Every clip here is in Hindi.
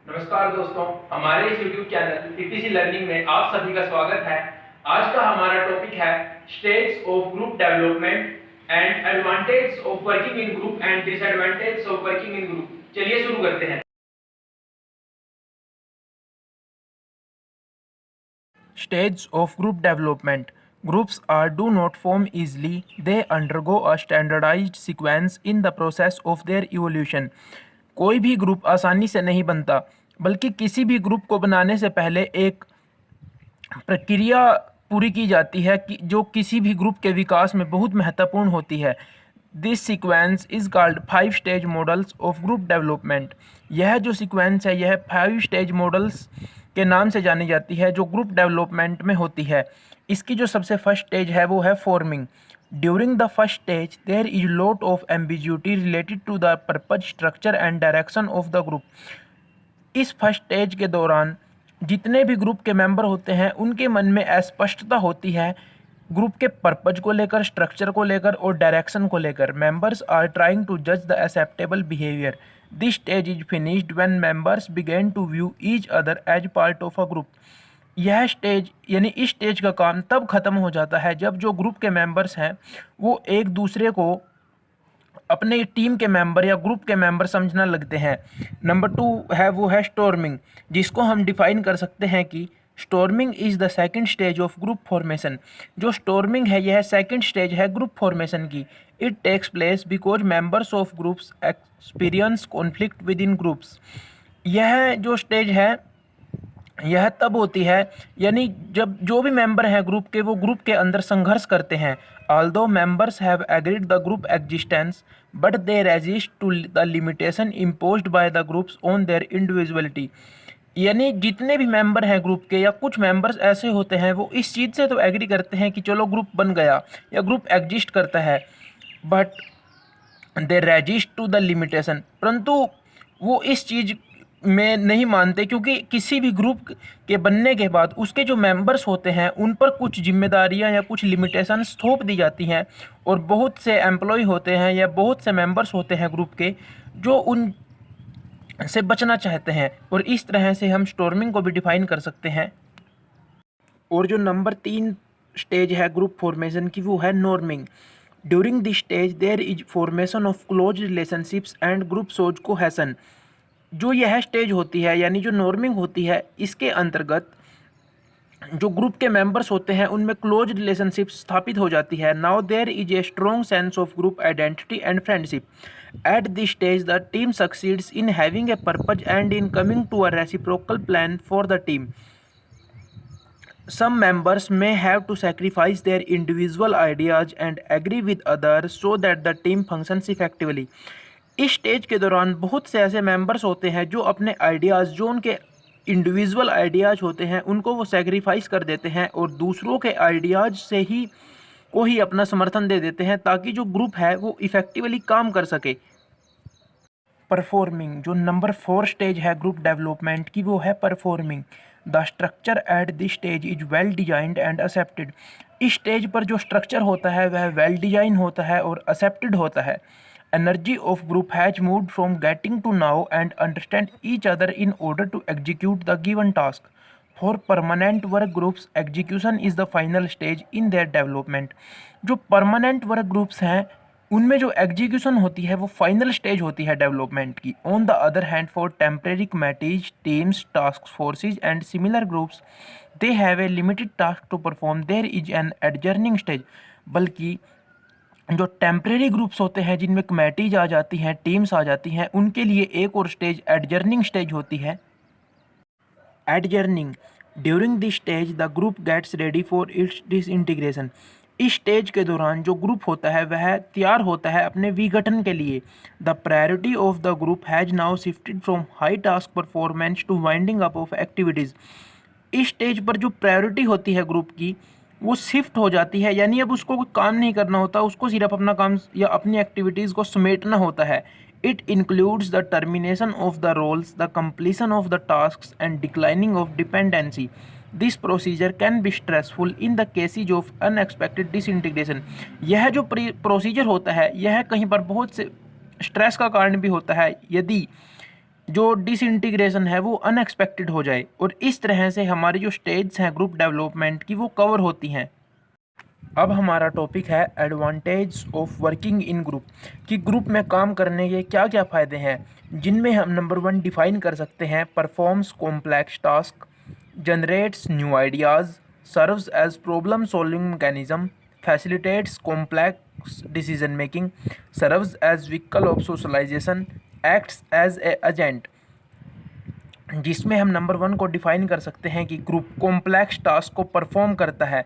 नमस्कार दोस्तों, हमारे इस YouTube चैनल टीटीसी लर्निंग में आप सभी का स्वागत है। आज का हमारा टॉपिक है stage of group development and advantage of working in group and disadvantage of working in group. चलिए शुरू करते हैं। Stages of group development. Groups do not form easily, they undergo a standardized sequence in the process of their evolution. कोई भी ग्रुप आसानी से नहीं बनता, बल्कि किसी भी ग्रुप को बनाने से पहले एक प्रक्रिया पूरी की जाती है कि जो किसी भी ग्रुप के विकास में बहुत महत्वपूर्ण होती है। This sequence is called 5 stage models of group development. यह जो सीक्वेंस है यह 5 स्टेज मॉडल्स के नाम से जानी जाती है जो ग्रुप डेवलपमेंट में होती है। इसकी जो सबसे फर्स्ट स्टेज है वो है forming. During the first stage there is lot of ambiguity related to the purpose, structure and direction of the group. इस फर्स्ट स्टेज के दौरान जितने भी ग्रुप के मेंबर होते हैं उनके मन में अस्पष्टता होती है ग्रुप के पर्पज को लेकर, स्ट्रक्चर को लेकर और डायरेक्शन को लेकर। मेंबर्स आर ट्राइंग टू जज the acceptable behaviour. This stage is finished when members begin to view each other as part of a group. यह स्टेज यानी इस स्टेज का काम तब खत्म हो जाता है जब जो ग्रुप के मेंबर्स हैं वो एक दूसरे को अपने टीम के मेंबर या ग्रुप के मेंबर समझना लगते हैं। नंबर 2 है वो है स्टॉर्मिंग, जिसको हम डिफाइन कर सकते हैं कि storming is the second stage of group formation. जो स्टॉर्मिंग है यह सेकंड स्टेज है ग्रुप फॉर्मेशन की। It takes place because members of groups experience conflict within groups. यह जो स्टेज है यह तब होती है यानी जब जो भी मेंबर हैं ग्रुप के वो ग्रुप के अंदर संघर्ष करते हैं। Although members have agreed the group existence but they resist to the limitation imposed by the groups on their individuality. यानी जितने भी मेंबर हैं ग्रुप के या कुछ मेंबर्स ऐसे होते हैं वो इस चीज़ से तो एग्री करते हैं कि चलो ग्रुप बन गया या ग्रुप एग्जिस्ट करता है, but they resist to the limitation, परंतु वो इस चीज़ में नहीं मानते क्योंकि किसी भी ग्रुप के बनने के बाद उसके जो मेंबर्स होते हैं उन पर कुछ जिम्मेदारियां या कुछ लिमिटेशंस थोप दी जाती हैं। और बहुत से एम्प्लॉय होते हैं या बहुत से मेंबर्स होते हैं ग्रुप के जो उन से बचना चाहते हैं, और इस तरह से हम स्टॉर्मिंग को भी डिफाइन कर सकते हैं। और जो नंबर 3 स्टेज है ग्रुप फॉर्मेशन की वो है norming. During this stage there is formation of close relationships and group सोच कोहेशन। जो यह स्टेज होती है यानी जो नॉर्मिंग होती है इसके अंतर्गत जो ग्रुप के मेंबर्स होते हैं उनमें क्लोज रिलेशनशिप स्थापित हो जाती है। Now there is a strong sense of group identity and friendship. At this stage the team succeeds in having a purpose and in coming to a reciprocal plan for the team. Some members may have to sacrifice their individual ideas and agree with others so that the team functions effectively. इस स्टेज के दौरान बहुत से ऐसे मेंबर्स होते हैं जो अपने आइडियाज़, जो उनके इंडिविजुअल आइडियाज़ होते हैं उनको वो सेक्रीफाइस कर देते हैं और दूसरों के आइडियाज़ से ही को ही अपना समर्थन दे देते हैं ताकि जो ग्रुप है वो इफ़ेक्टिवली काम कर सके। परफॉर्मिंग, जो नंबर 4 स्टेज है ग्रुप डेवलपमेंट की वो है performing. The structure eight this stage is well designed and accepted. इस स्टेज पर जो स्ट्रक्चर होता है वह वेल डिजाइन होता है और एक्सेप्टेड होता है। Energy of group has moved from getting to know and understand each other in order to execute the given task. For permanent work groups execution is the final stage in their development. जो परमानेंट वर्क ग्रुप्स हैं उनमें जो एग्जीक्यूशन होती है वो फाइनल स्टेज होती है डेवलपमेंट की। On the other hand for temporary committees, teams, task forces and similar groups they have a limited task to perform, there is an adjourning stage. बल्कि जो टेम्परेरी ग्रुप्स होते हैं जिनमें कमेटीज आ जाती हैं, टीम्स आ जाती हैं, उनके लिए एक और स्टेज एडजर्निंग स्टेज होती है। Adjourning, during this stage the group gets ready for its disintegration. इस स्टेज के दौरान जो ग्रुप होता है वह तैयार होता है अपने विघटन के लिए। The priority of the group has now shifted from high task performance two winding up of activities. इस स्टेज पर जो प्रायोरिटी होती है ग्रुप की वो शिफ्ट हो जाती है, यानी अब उसको कोई काम नहीं करना होता, उसको सिर्फ अपना काम या अपनी एक्टिविटीज़ को समेटना होता है। It includes the termination of the roles, the completion of the task and declining of dependency. This procedure can be stressful in the cases of unexpected disintegration. यह जो प्रोसीजर होता है यह कहीं पर बहुत से स्ट्रेस का कारण भी होता है यदि जो डिसइंटीग्रेशन है वो अनएक्सपेक्टेड हो जाए, और इस तरह से हमारी जो स्टेज हैं ग्रुप डेवलपमेंट की वो कवर होती हैं। अब हमारा टॉपिक है advantage of working in group, कि ग्रुप में काम करने के क्या क्या फ़ायदे हैं, जिनमें हम नंबर 1 डिफ़ाइन कर सकते हैं performs complex task, generates new ideas, serves as problem solving mechanism, facilitates complex decision making, serves as vehicle of socialization, acts as a agent. जिसमें हम नंबर 1 को डिफाइन कर सकते हैं कि ग्रुप कॉम्प्लेक्स टास्क को परफॉर्म करता है,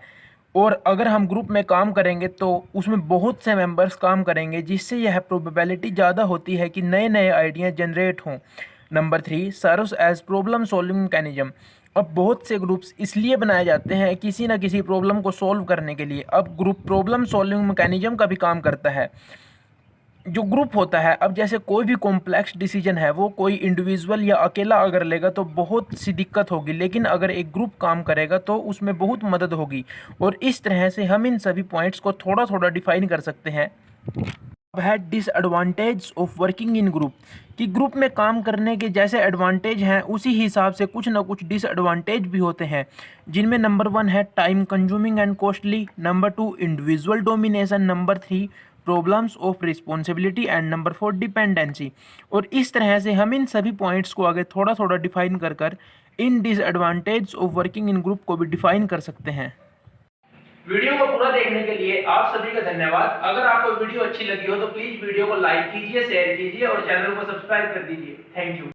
और अगर हम ग्रुप में काम करेंगे तो उसमें बहुत से मेंबर्स काम करेंगे, जिससे यह प्रोबेबिलिटी ज़्यादा होती है कि नए नए आइडिया जनरेट हों। Number 3 serves as problem solving mechanism. अब बहुत से ग्रुप्स इसलिए बनाए जाते हैं किसी न किसी प्रॉब्लम को सॉल्व करने के लिए। अब ग्रुप प्रॉब्लम सॉल्विंग मैकेनिज्म का भी काम करता है। जो ग्रुप होता है, अब जैसे कोई भी कॉम्प्लेक्स डिसीजन है वो कोई इंडिविजुअल या अकेला अगर लेगा तो बहुत सी दिक्कत होगी, लेकिन अगर एक ग्रुप काम करेगा तो उसमें बहुत मदद होगी। और इस तरह से हम इन सभी पॉइंट्स को थोड़ा थोड़ा डिफाइन कर सकते हैं। अब है disadvantage of working in group, कि ग्रुप में काम करने के जैसे एडवांटेज हैं उसी हिसाब से कुछ ना कुछ डिसएडवांटेज भी होते हैं, जिनमें नंबर 1 है time consuming and costly, number 2 individual domination, number 3 problems of responsibility, and number 4 dependency. और इस तरह से हम इन सभी पॉइंट्स को आगे थोड़ा थोड़ा डिफाइन कर कर in disadvantage of working in group को भी डिफाइन कर सकते हैं। वीडियो को पूरा देखने के लिए आप सभी का धन्यवाद। अगर आपको वीडियो अच्छी लगी हो तो प्लीज वीडियो को लाइक कीजिए, शेयर कीजिए और चैनल को सब्सक्राइब कर दीजिए। Thank you.